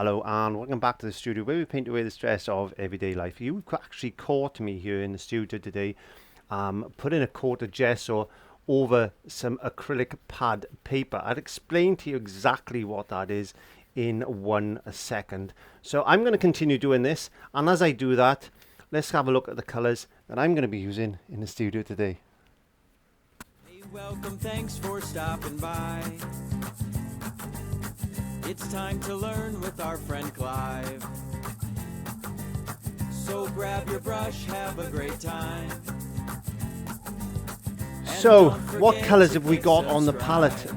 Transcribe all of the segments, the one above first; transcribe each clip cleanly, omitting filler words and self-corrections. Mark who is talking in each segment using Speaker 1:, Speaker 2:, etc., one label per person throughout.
Speaker 1: Hello and welcome back to the studio where we paint away the stress of everyday life. You actually caught me here in the studio today putting a coat of gesso over some acrylic pad paper. I'll explain to you exactly what that is in 1 second. So I'm going to continue doing this, and as I do that, let's have a look at the colours that I'm going to be using in the studio today.
Speaker 2: Hey, welcome, thanks for stopping by. It's time to learn with our friend Clive. So grab your brush, have a great time.
Speaker 1: So what colours have we got on the palette?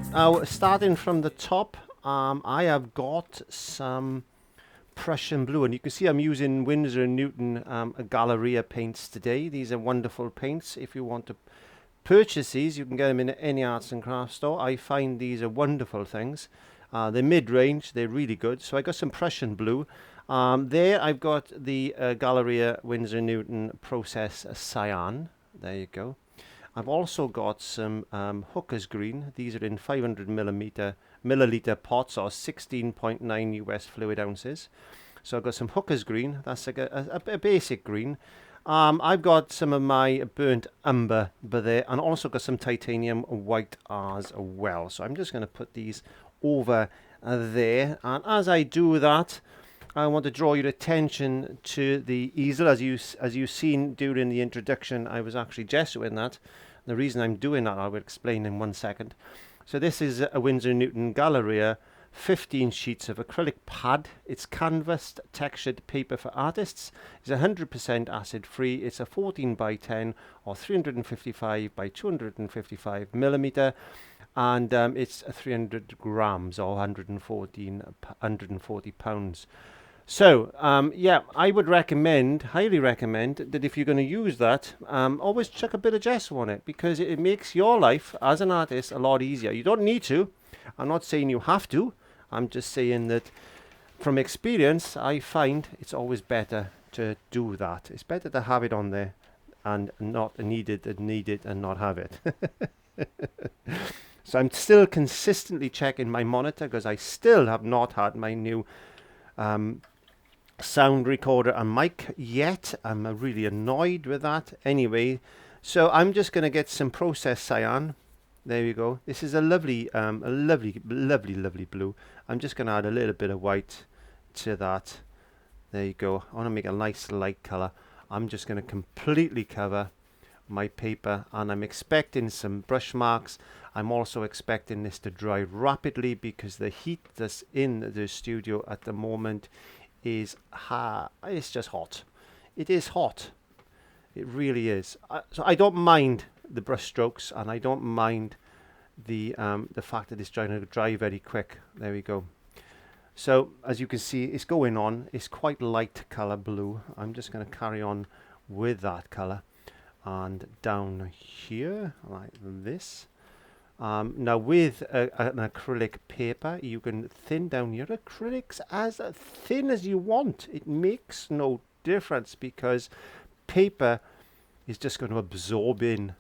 Speaker 1: Starting from the top, I have got some Prussian blue, and you can see I'm using Winsor & Newton Galleria paints today. These are wonderful paints. If you want to purchase these, you can get them in any arts and crafts store. I find these are wonderful things. They're mid-range, they're really good. So I got some Prussian blue. There I've got the Galleria Winsor & Newton Process Cyan. There you go. I've also got some Hooker's Green. These are in 500 milliliter pots, or 16.9 US fluid ounces. So I've got some Hooker's Green. That's like a basic green. I've got some of my burnt umber there, and also got some titanium white as well. So I'm just going to put these over there, and as I do that, I want to draw your attention to the easel. As you've seen during the introduction, I was actually gessoing that. The reason I'm doing that I will explain in 1 second. So this is a Winsor & Newton Galleria 15 sheets of acrylic pad. It's canvassed textured paper for artists. It's 100% acid free. It's a 14 by 10 or 355 by 255 millimeter, and it's 300 grams or 140 pounds. So yeah, I would highly recommend that if you're going to use that, always chuck a bit of gesso on it, because it makes your life as an artist a lot easier. You don't need to. I'm not saying you have to. I'm just saying that from experience, I find it's always better to do that. It's better to have it on there and not need it and not have it. So I'm still consistently checking my monitor, because I still have not had my new sound recorder and mic yet. I'm really annoyed with that. Anyway, so I'm just going to get some process cyan. There you go. This is a lovely blue. I'm just going to add a little bit of white to that. There you go. I want to make a nice light color. I'm just going to completely cover my paper, and I'm expecting some brush marks. I'm also expecting this to dry rapidly, because the heat that's in the studio at the moment is it's just hot. It is hot. It really is. So I don't mind the brush strokes, and I don't mind the fact that it's trying to dry very quick. There we go. So as you can see, it's going on. It's quite light color blue. I'm just going to carry on with that color, and down here like this. Now with an acrylic paper, you can thin down your acrylics as thin as you want. It makes no difference, because paper is just going to absorb in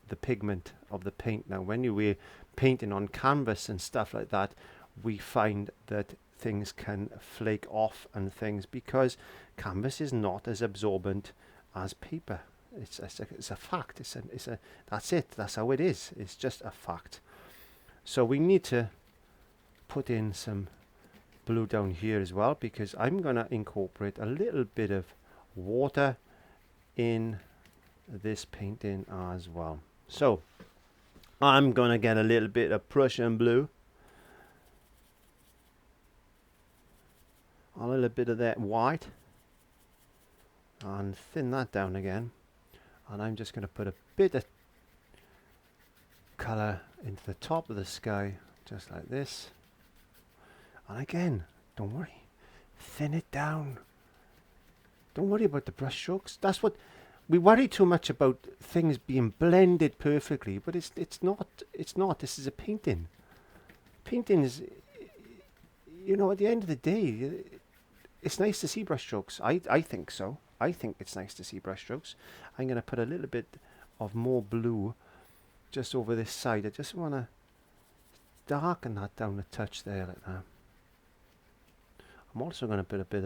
Speaker 1: the pigment of the paint. Now when you were painting on canvas and stuff like that, we find that things can flake off and things, because canvas is not as absorbent as paper. It's a fact. That's it. That's how it is. It's just a fact. So we need to put in some blue down here as well, because I'm going to incorporate a little bit of water in this painting as well. So I'm going to get a little bit of Prussian blue, a little bit of that white, and thin that down again. And I'm just going to put a bit of colour into the top of the sky, just like this. And again, don't worry, thin it down. Don't worry about the brush strokes. That's what we worry too much about, things being blended perfectly, but it's not. This is a painting. Painting is, you know, at the end of the day, it's nice to see brush strokes. I think so. I think it's nice to see brush strokes. I'm going to put a little bit of more blue just over this side. I just want to darken that down a touch there like that. I'm also going to put a bit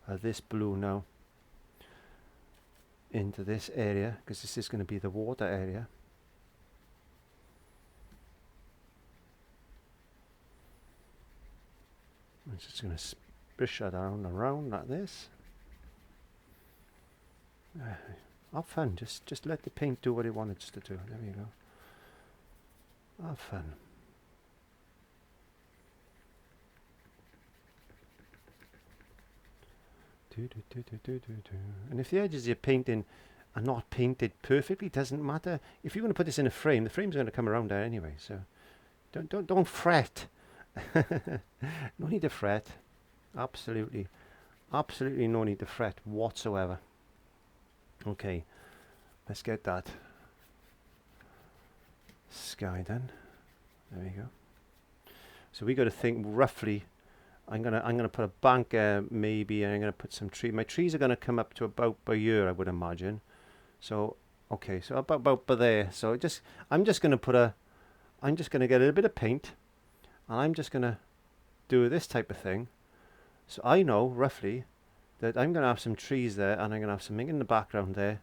Speaker 1: of this blue now into this area, because this is going to be the water area. I'm just going to sprish that around and around like this. Have fun, just let the paint do what it wanted to do. There we go. Have fun. And if the edges you're painting are not painted perfectly, it doesn't matter. If you're going to put this in a frame, the frame's going to come around there anyway. So don't fret. No need to fret. Absolutely no need to fret whatsoever. Okay, let's get that sky done. There we go. So we got to think roughly. I'm gonna put a bank maybe, and I'm gonna put some tree. My trees are gonna come up to about by here, I would imagine. So okay, so about by there. So I'm just gonna get a little bit of paint, and I'm just gonna do this type of thing. So I know roughly that I'm gonna have some trees there, and I'm gonna have something in the background there,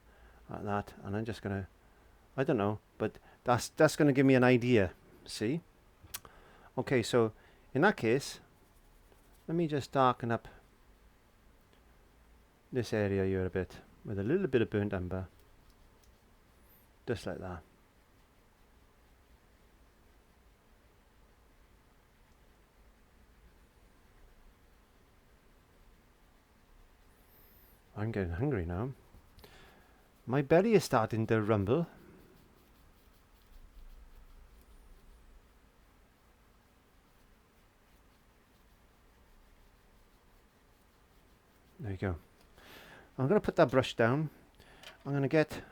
Speaker 1: like that, and I'm just gonna, I don't know, but that's gonna give me an idea. See? Okay, so in that case, let me just darken up this area here a bit with a little bit of burnt umber, just like that. I'm getting hungry now. My belly is starting to rumble. There you go. I'm going to put that brush down. I'm going to get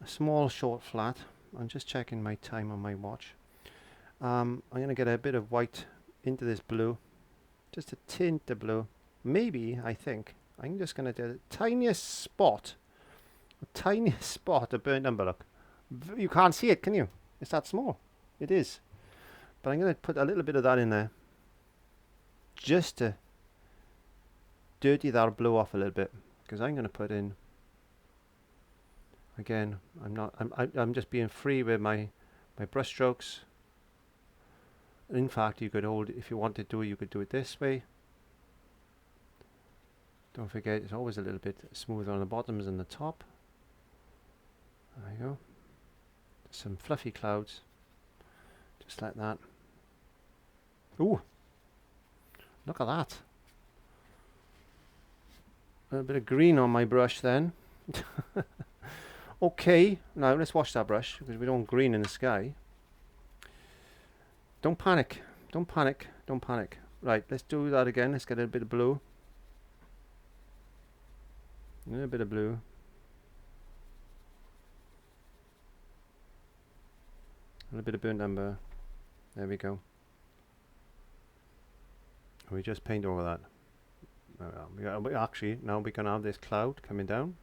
Speaker 1: a small short flat. I'm just checking my time on my watch. I'm going to get a bit of white into this blue. Just a tint of blue. Maybe, I think, I'm just going to do the tiniest spot. A tiniest spot of burnt umber. Look. You can't see it, can you? It's that small. It is. But I'm going to put a little bit of that in there. Just to dirty that blue off a little bit, because I'm going to put in, again, I'm just being free with my brush strokes. In fact, you could hold, if you wanted to, you could do it this way. Don't forget, it's always a little bit smoother on the bottoms than the top. There you go. Some fluffy clouds, just like that. Ooh, look at that. A bit of green on my brush then. Okay, now let's wash that brush, because we don't want green in the sky. Don't panic, don't panic, don't panic. Right, let's do that again. Let's get a bit of blue. A little bit of blue. A little bit of burnt umber. There we go. We just paint over that. Actually, now we can have this cloud coming down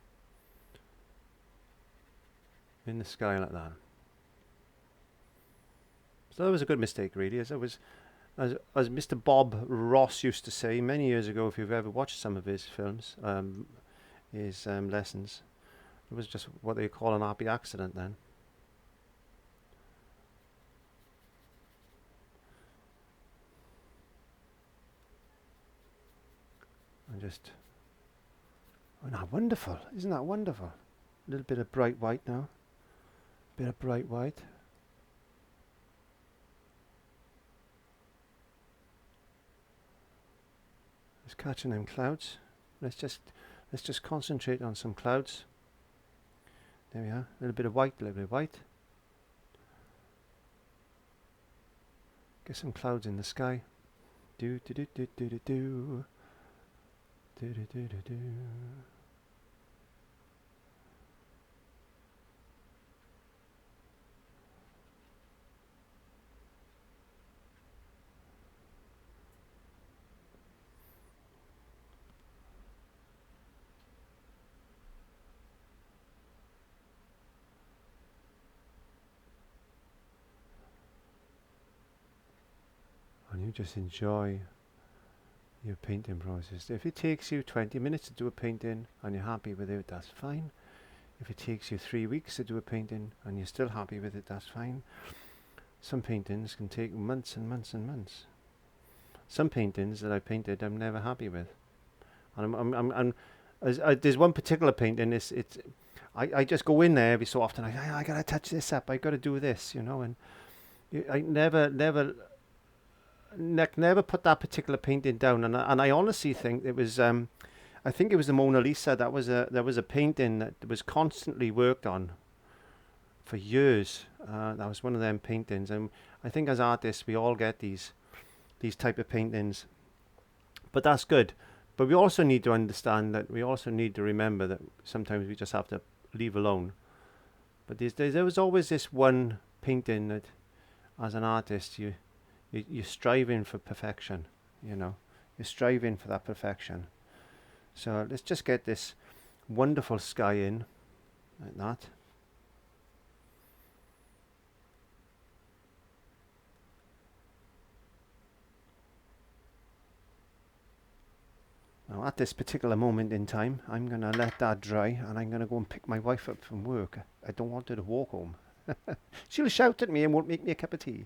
Speaker 1: in the sky like that. So that was a good mistake, really. As Mr. Bob Ross used to say many years ago, if you've ever watched some of his films, his lessons, it was just what they call an happy accident then. And just, oh no, wonderful, isn't that wonderful? A little bit of bright white now, bit of bright white. Just catching them clouds. Let's just concentrate on some clouds. There we are, a little bit of white, a little bit of white. Get some clouds in the sky. Do do do do do do do. Do, do, do, do, do. And you just enjoy your painting process. If it takes you 20 minutes to do a painting and you're happy with it, that's fine. If it takes you 3 weeks to do a painting and you're still happy with it, that's fine. Some paintings can take months and months and months. Some paintings that I painted I'm never happy with. And there's one particular painting, I just go in there every so often, I gotta touch this up, I gotta do this, you know, and I never put that particular painting down, and I honestly think it was I think it was the Mona Lisa. There was a painting that was constantly worked on for years. That was one of them paintings, and I think as artists we all get these type of paintings, but that's good. But we also need to understand that we also need to remember that sometimes we just have to leave alone. But there was always this one painting that, as an artist, you're striving for perfection. You know, you're striving for that perfection. So let's just get this wonderful sky in, like that. Now at this particular moment in time, I'm going to let that dry and I'm going to go and pick my wife up from work. I don't want her to walk home. She'll shout at me and won't make me a cup of tea.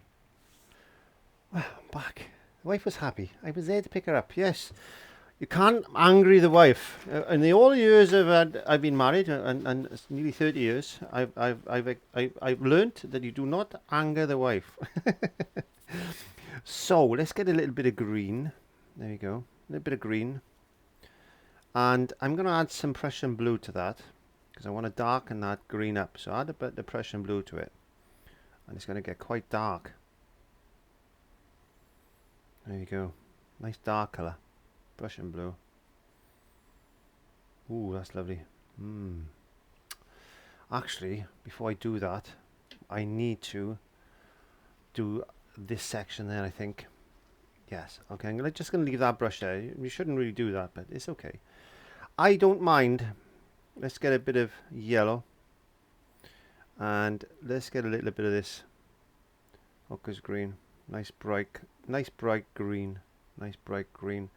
Speaker 1: Well, I'm back. The wife was happy. I was there to pick her up. Yes, you can't angry the wife. In the all the years I've been married, and it's nearly 30 years, I've learnt that you do not anger the wife. So let's get a little bit of green. There you go, a little bit of green. And I'm going to add some Prussian blue to that, because I want to darken that green up. So add a bit of Prussian blue to it. And it's going to get quite dark. There you go. Nice dark colour. Prussian blue. Ooh, that's lovely. Actually, before I do that, I need to do this section there, I think. Yes. Okay, I'm just going to leave that brush there. You shouldn't really do that, but it's okay. I don't mind. Let's get a bit of yellow, and let's get a little bit of this Ochre's green. Nice bright green. Nice bright green.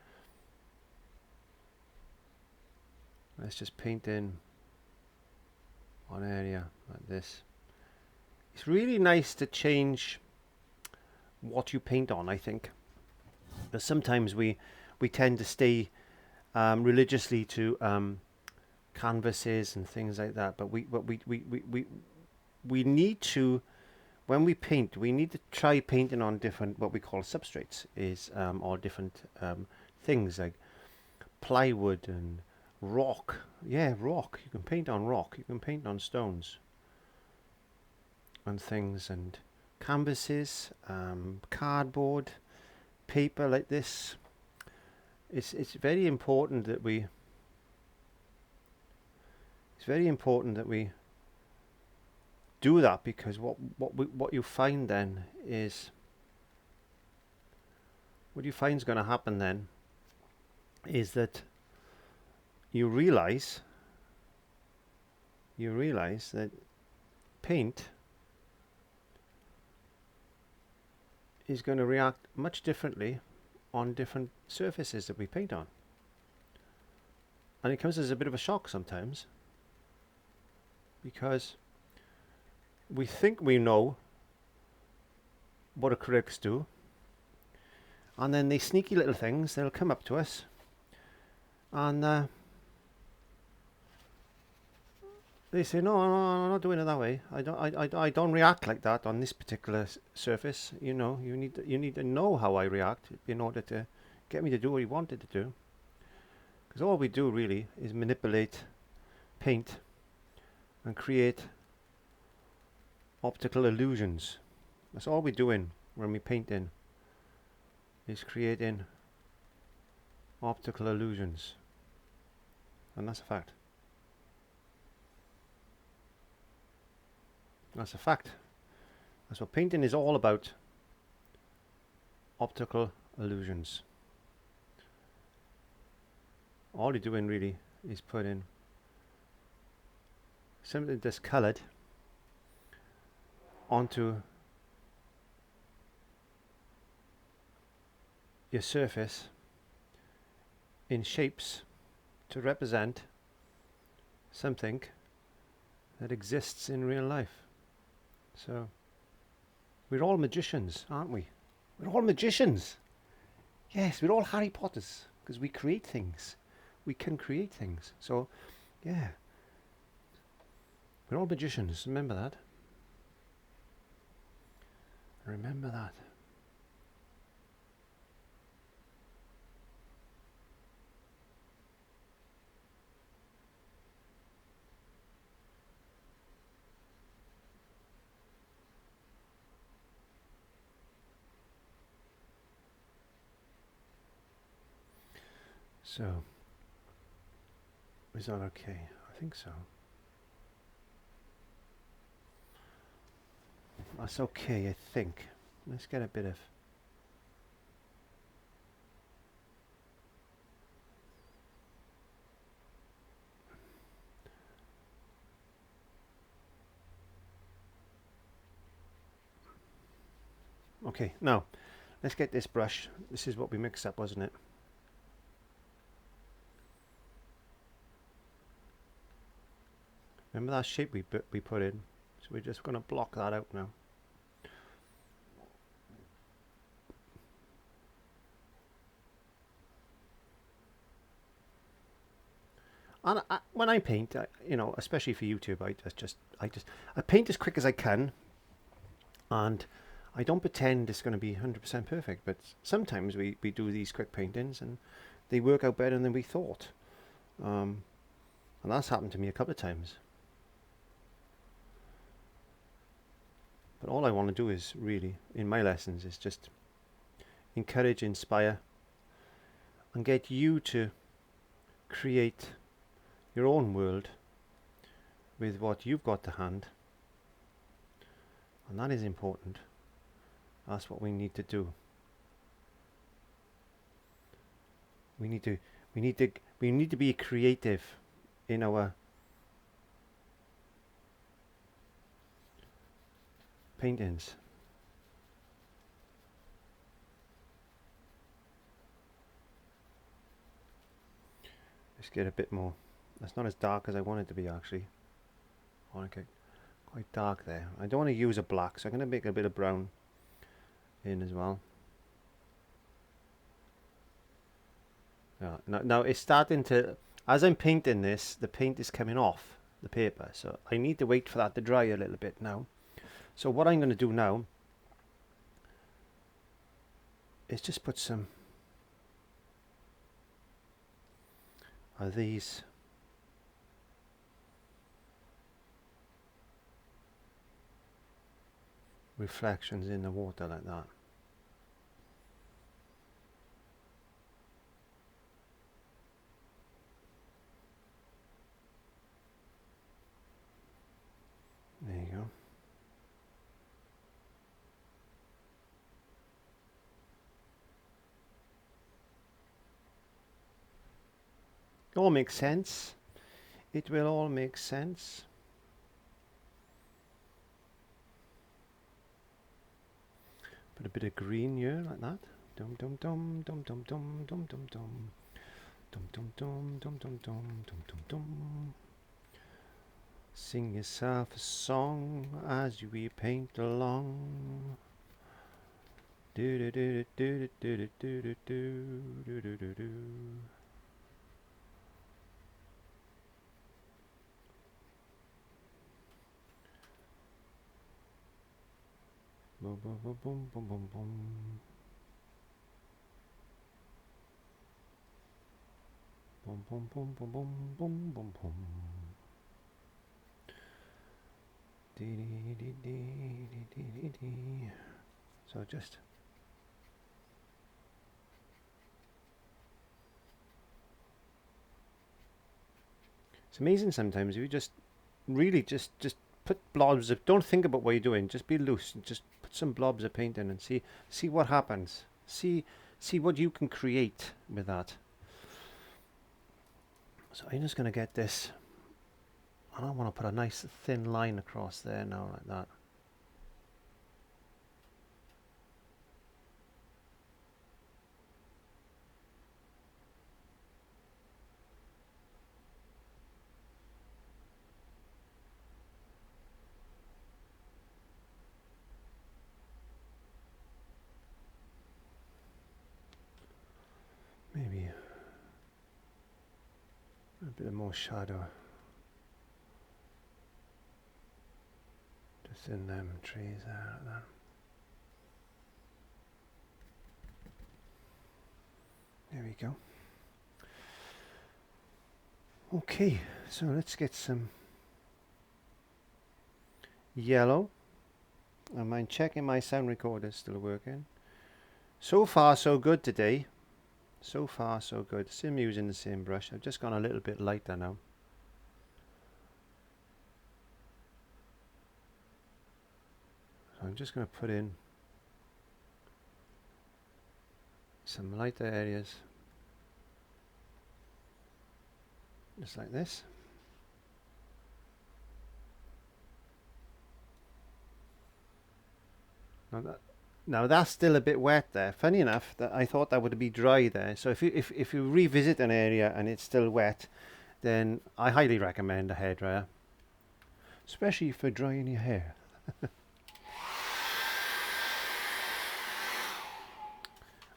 Speaker 1: Let's just paint in one area like this. It's really nice to change what you paint on, I think. But sometimes we tend to stay religiously to canvases and things like that. But we need to, when we paint, we need to try painting on different, what we call substrates, or different things like plywood and rock. Yeah, rock. You can paint on rock. You can paint on stones and things, and canvases, cardboard, paper like this. It's very important that we. It's very important that we do that, because what you find then is, what you find is going to happen then is that you realize that paint is going to react much differently on different surfaces that we paint on, and it comes as a bit of a shock sometimes, because we think we know what acrylics do, and then these sneaky little things, they'll come up to us, and they say, no, I'm not doing it that way. I don't react like that on this particular surface. You know, you need to know how I react in order to get me to do what you wanted to do. Because all we do really is manipulate paint and create optical illusions. That's all we're doing when we paint in, is creating optical illusions, and that's a fact. That's a fact. That's what painting is all about. Optical illusions. All you're doing really is put in something that's coloured onto your surface in shapes to represent something that exists in real life. So we're all magicians, aren't we? We're all magicians. Yes, we're all Harry Potters because we create things. We can create things. So yeah, we're all magicians. Remember that. Remember that. So, is that okay? I think so. That's okay, I think. Let's get a bit of... Okay, now, let's get this brush. This is what we mixed up, wasn't it? Remember that shape we put in? So we're just going to block that out now. And when I paint, you know, especially for YouTube, I paint as quick as I can, and I don't pretend it's going to be 100% perfect. But sometimes we do these quick paintings, and they work out better than we thought. And that's happened to me a couple of times. But all I want to do is really, in my lessons, is just encourage, inspire, and get you to create your own world with what you've got to hand. And that is important. That's what we need to do. We need to be creative in our paintings. Let's get a bit more. That's not as dark as I want it to be, actually. I want to get quite dark there. I don't want to use a black, so I'm going to make a bit of brown in as well. Now it's starting to, as I'm painting this, the paint is coming off the paper, so I need to wait for that to dry a little bit now. So what I'm going to do now is just put some of these reflections in the water like that. There you go. It all makes sense. It will all make sense. Put a bit of green here like that. Dum dum dum dum dum dum dum dum dum dum dum dum dum dum dum dum dum dum. Sing yourself a song as we paint along. Do do do do do do do do do do do do. Boom boom boom boom boom boom boom. Boom boom boom boom boom boom boom boom. So just it's amazing sometimes. You just really just put blobs of, don't think about what you're doing, just be loose and just put some blobs of paint in and see what happens. See what you can create with that. So I'm just going to get this, and I want to put a nice thin line across there now like that. A bit more shadow just in them trees there like that. There we go. Okay, so let's get some yellow. I mind checking my sound recorder is still working. So far so good today. So far so good. Still using the same brush. I've just gone a little bit lighter now. So I'm just going to put in some lighter areas. Just like this. Now that's still a bit wet there. Funny enough, that I thought that would be dry there. So if you revisit an area and it's still wet, then I highly recommend a hairdryer, especially for drying your hair.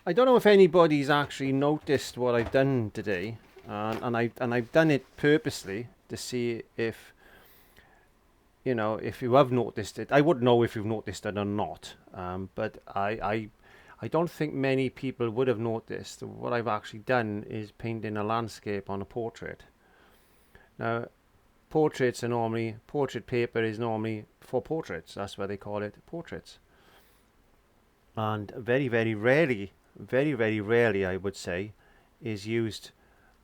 Speaker 1: I don't know if anybody's actually noticed what I've done today, and I've done it purposely to see if, you know, if you have noticed it. I wouldn't know if you've noticed it or not, but I don't think many people would have noticed. What I've actually done is painting a landscape on a portrait. Now, portrait paper is normally for portraits. That's why they call it portraits. And very, very rarely, I would say, is used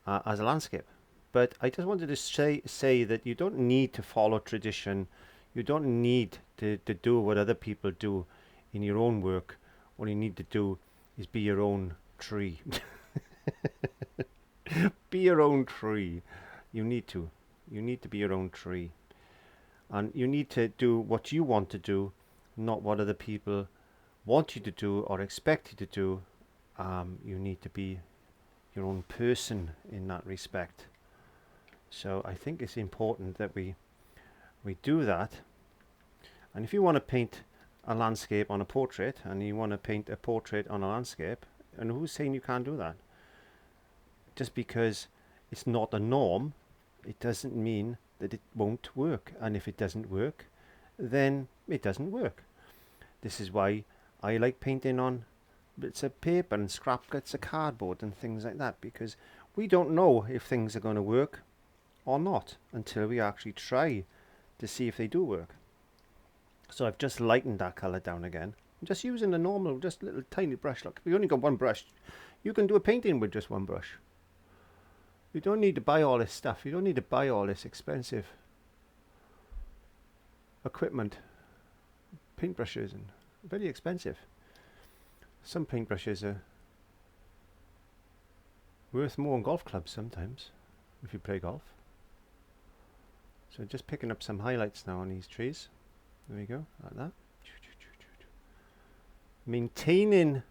Speaker 1: as a landscape. But I just wanted to say that you don't need to follow tradition. You don't need to do what other people do in your own work. All you need to do is be your own tree. Be your own tree. You need to be your own tree. And you need to do what you want to do, not what other people want you to do or expect you to do. You need to be your own person in that respect. So I think it's important that we do that. And if you want to paint a landscape on a portrait, and you want to paint a portrait on a landscape, and who's saying you can't do that? Just because it's not a norm, it doesn't mean that it won't work. And if it doesn't work, then it doesn't work. This is why I like painting on bits of paper and scrap bits of cardboard and things like that, because we don't know if things are going to work or not until we actually try to see if they do work. So I've just lightened that colour down again. I'm just using a normal, just little tiny brush. Look, if you only got one brush, you can do a painting with just one brush. You don't need to buy all this stuff. You don't need to buy all this expensive equipment. Paintbrushes, and very expensive. Some paintbrushes are worth more than golf clubs sometimes, if you play golf. So just picking up some highlights now on these trees. There we go, like that. Maintaining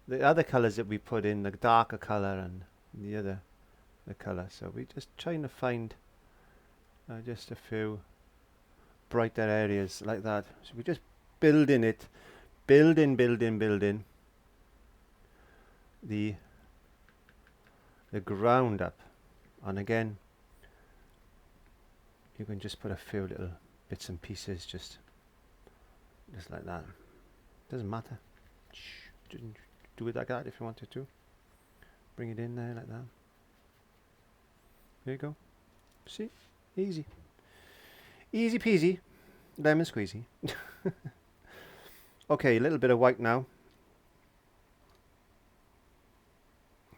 Speaker 1: the other colours that we put in, the darker colour and the colour. So we're just trying to find just a few brighter areas like that. So we're just building it, building the ground up. And again, you can just put a few little bits and pieces just like that. Doesn't matter. Do it like that if you wanted to. Bring it in there like that. There you go. See? Easy. Easy peasy. Lemon squeezy. Okay, a little bit of white now.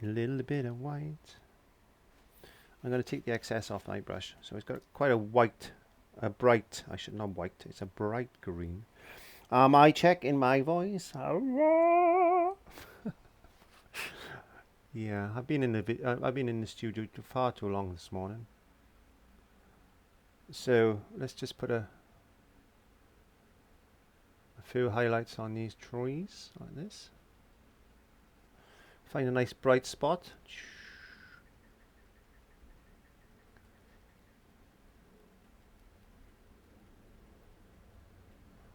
Speaker 1: A little bit of white. I'm going to take the excess off my brush. So it's got quite a white, a bright, I should not white, it's a bright green. Am I checking my voice? Yeah, I've been in the studio far too long this morning. So let's just put a few highlights on these trees like this. Find a nice bright spot.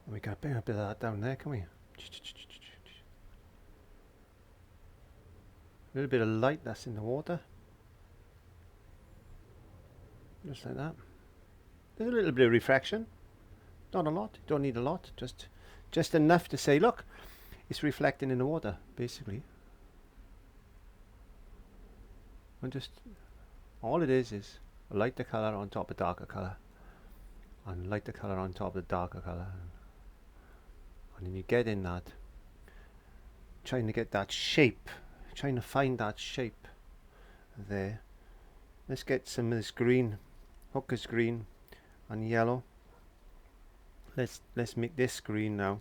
Speaker 1: And we got a bit of that down there, can we? A little bit of light that's in the water. Just like that. There's a little bit of refraction. Not a lot. You don't need a lot. Just enough to say, look, it's reflecting in the water, basically. And just all it is a lighter color on top of darker color, and lighter color on top of the darker color, and then you get in that, trying to get that shape, trying to find that shape there. Let's get some of this green, Hooker's green and yellow. Let's make this green now.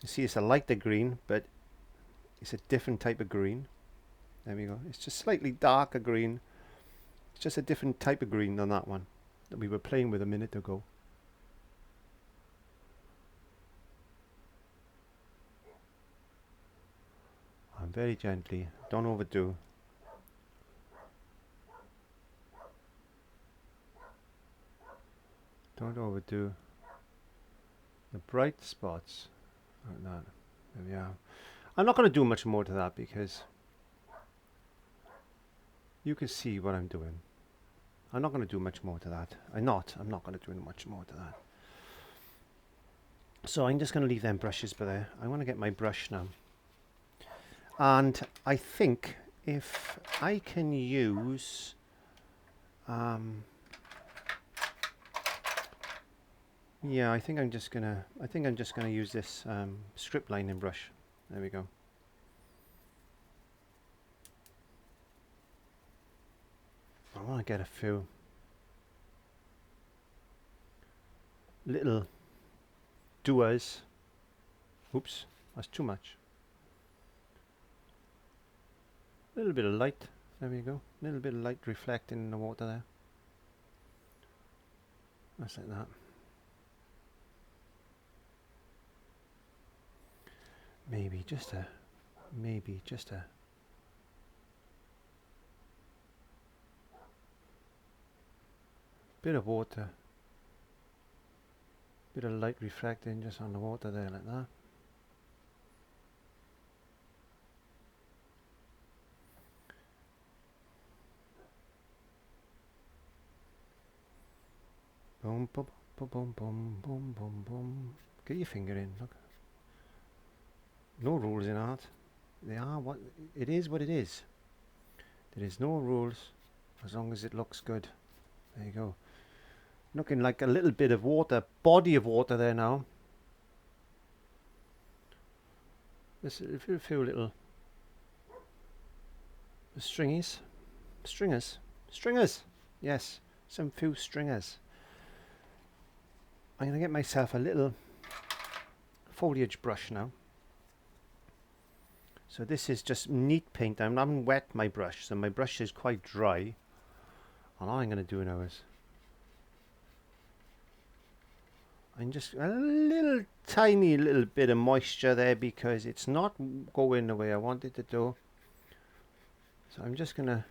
Speaker 1: You see, it's a lighter green, but it's a different type of green. There we go. It's just slightly darker green. It's just a different type of green than that one that we were playing with a minute ago. And very gently, don't overdo. Don't overdo the bright spots like that. There we are. I'm not going to do much more to that because you can see what I'm doing. I'm not going to do much more to that. I'm not going to do much more to that. So I'm just going to leave them brushes by there. I want to get my brush now. And I think if I can use yeah, I think I'm just gonna use this strip lining brush. There we go. I want to get a few little doers. Oops, that's too much. A little bit of light. There we go. A little bit of light reflecting in the water there. That's like that. Maybe just a bit of water, bit of light reflecting just on the water there like that. Boom, boom, boom, boom, boom, boom, boom, boom. Get your finger in, look. No rules in art. They are what it is. What it is. There is no rules as long as it looks good. There you go. Looking like a little bit of water, body of water there now. There's a few little stringers. Yes, some few stringers. I'm going to get myself a little foliage brush now. So this is just neat paint. I haven't wet my brush, so my brush is quite dry. And all I'm going to do now is I'm just a little tiny little bit of moisture there because it's not going the way I want it to do. So I'm just going to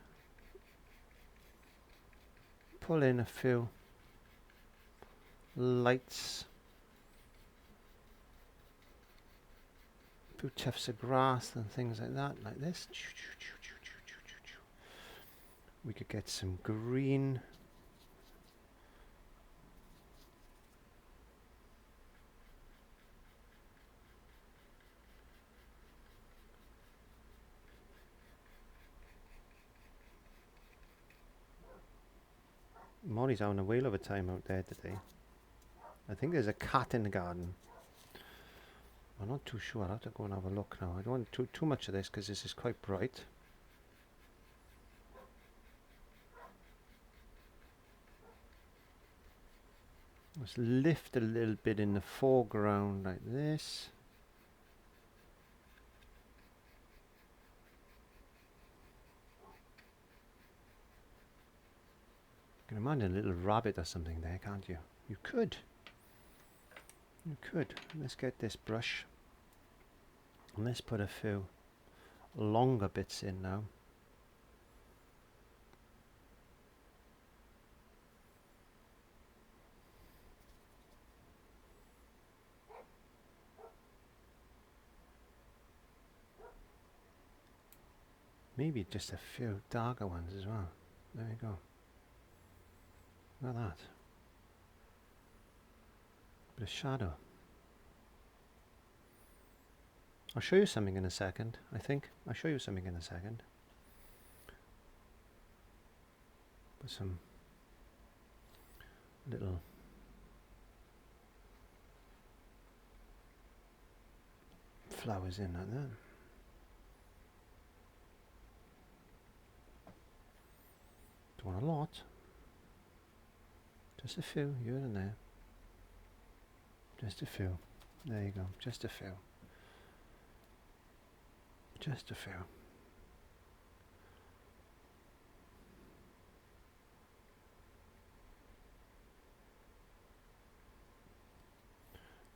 Speaker 1: pull in a few lights, a few tufts of grass and things like that, like this. We could get some green. Molly's having a whale of a time out there today. I think there's a cat in the garden. I'm not too sure. I'll have to go and have a look now. I don't want too much of this because this is quite bright. Let's lift a little bit in the foreground like this. You can imagine a little rabbit or something there, can't you? You could. You could. Let's get this brush. And let's put a few longer bits in now. Maybe just a few darker ones as well. There we go. Look at that. Bit of shadow. I'll show you something in a second, I think. I'll show you something in a second. Put some little flowers in like that. Don't want a lot. Just a few here and there. Just a few. There you go. Just a few. Just a few.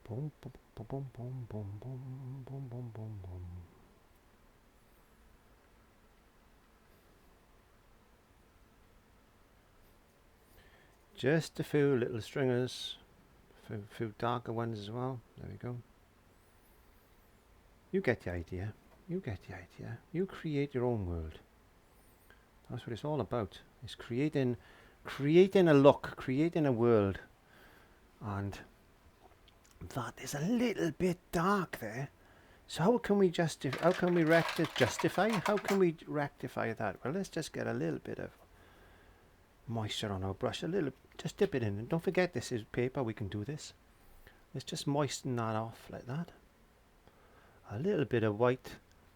Speaker 1: Boom, boom, boom, boom, boom, boom, boom, boom, boom, boom, boom. Just a few little stringers. A few darker ones as well. There we go. You get the idea. You get the idea. You create your own world. That's what it's all about. It's creating a look, creating a world. And that is a little bit dark there. So how can we justify? How can we rectify? How can we rectify that? Well, let's just get a little bit of moisture on our brush. Just dip it in. And don't forget, this is paper. We can do this. Let's just moisten that off like that. A little bit of white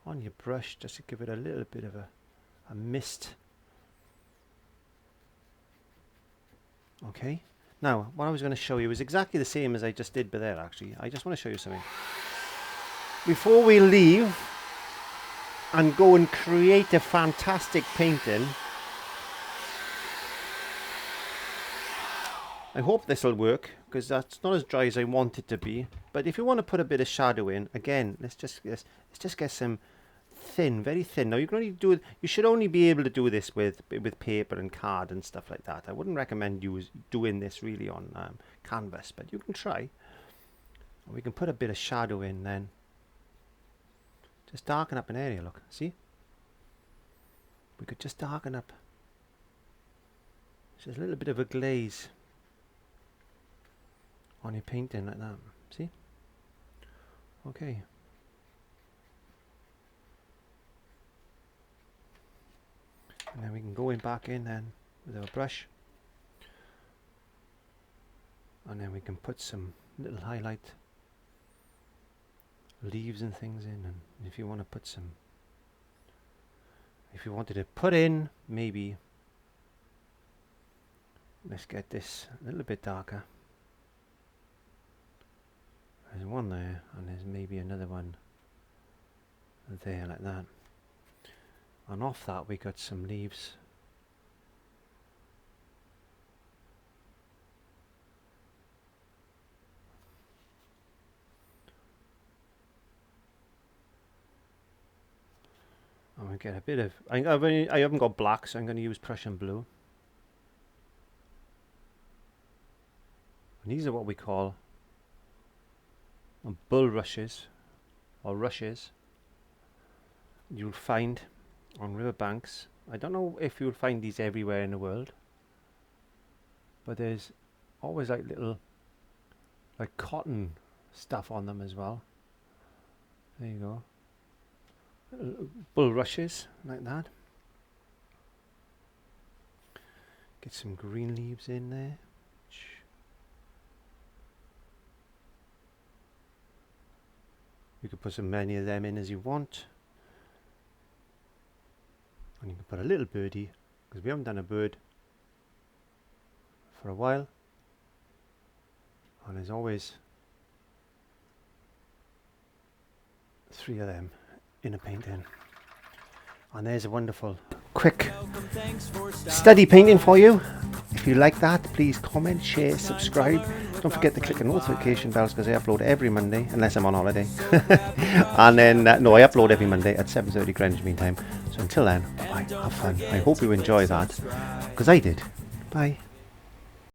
Speaker 1: on your brush just to give it a little bit of a mist. Okay. Now, what I was going to show you is exactly the same as I just did there, actually. I just want to show you something. Before we leave and go and create a fantastic painting, I hope this will work, because that's not as dry as I want it to be. But if you want to put a bit of shadow in, again, let's just get some thin, very thin. Now you can only do it. You should only be able to do this with paper and card and stuff like that. I wouldn't recommend you doing this really on canvas, but you can try. And we can put a bit of shadow in then. Just darken up an area. Look, see? We could just darken up. Just a little bit of a glaze on your painting like that. See? Okay. And then we can go back in then with our brush. And then we can put some little highlight leaves and things in. And if you want to put some, if you wanted to put in, maybe, let's get this a little bit darker. There's one there, and there's maybe another one there like that. And off that we got some leaves. And we get a bit of, I haven't got black, so I'm going to use Prussian blue. And these are what we call bulrushes, or rushes. You'll find on riverbanks. I don't know if you'll find these everywhere in the world, but there's always like little, like cotton stuff on them as well. There you go. Little bulrushes like that. Get some green leaves in there. You can put as many of them in as you want. And you can put a little birdie, because we haven't done a bird for a while. And there's always 3 of them in a painting. And there's a wonderful, quick, steady painting for you. If you like that, please comment, share, subscribe. Don't forget to click the notification bells, because I upload every Monday, unless I'm on holiday. And then, no, I upload every Monday at 7:30 Greenwich Mean Time. So until then, bye, have fun. I hope you enjoy that, because I did. Bye.